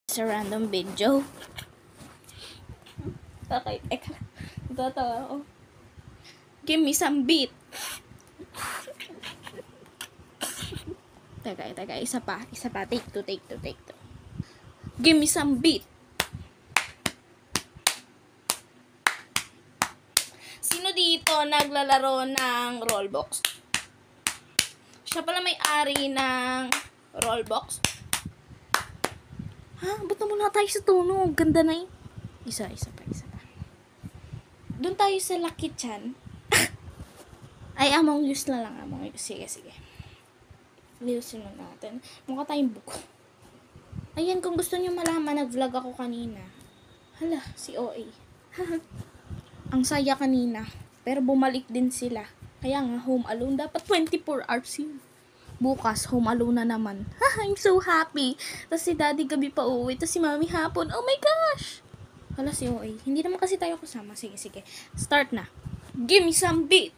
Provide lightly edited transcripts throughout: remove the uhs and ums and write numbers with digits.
Sa random video. Okay, teka. Tatawa ako. Give me some beat. Teka. Isa pa. Take two. Give me some beat. Sino dito naglalaro ng Roblox? Siya pala may-ari ng Roblox. Ha? Ba't naman na tayo sa tunog? Ganda na yun. Isa pa. Doon tayo sa Lucky Chan. Ay, Among Us na lang. Among Us. Sige. Liusin mo natin. Mukha tayong buko. Ayan, kung gusto niyo malaman, nag-vlog ako kanina. Hala, si OA. Ang saya kanina. Pero bumalik din sila. Kaya nga, home alone. Dapat 24 hours yun. Bukas, home alone na naman. I'm so happy. Tapos si daddy gabi pa uuwi. Tapos si mami hapon. Oh my gosh! Hala, si OA. Hindi naman kasi tayo kasama. Sige. Start na. Give me some beat.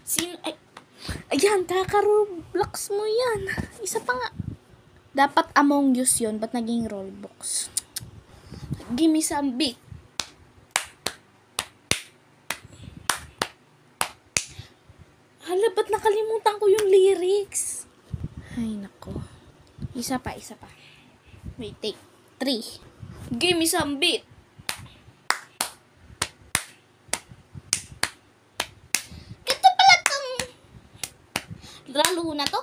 Sino? Ay, ayan, kaka-Roblox mo yan. Isa pa nga. Dapat Among Us yun. Ba't naging Roblox? Give me some beat. Hala, ba't nakalimutan ko yung lyrics? Ay, nako. Isa pa. Wait, take 3. Give me some beat. Ito pala tong laro na to.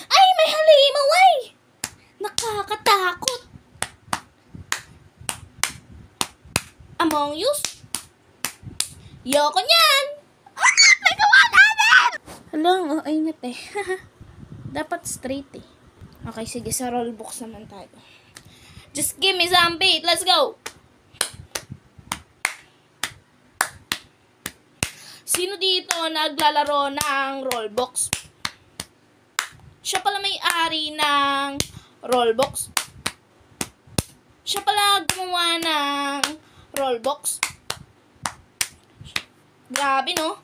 Ay, may halimaw ay! Nakakatakot. Among Us? Yoko niyan! Nagawa natin! Hala, ay ngat eh. Dapat straight eh. Okay, sige, sa Roblox naman tayo. Just give me some beat. Let's go! Sino dito naglalaro ng Roblox? Siya pala may-ari ng Roblox. Siya pala gumawa ng Roblox. Grabe, no?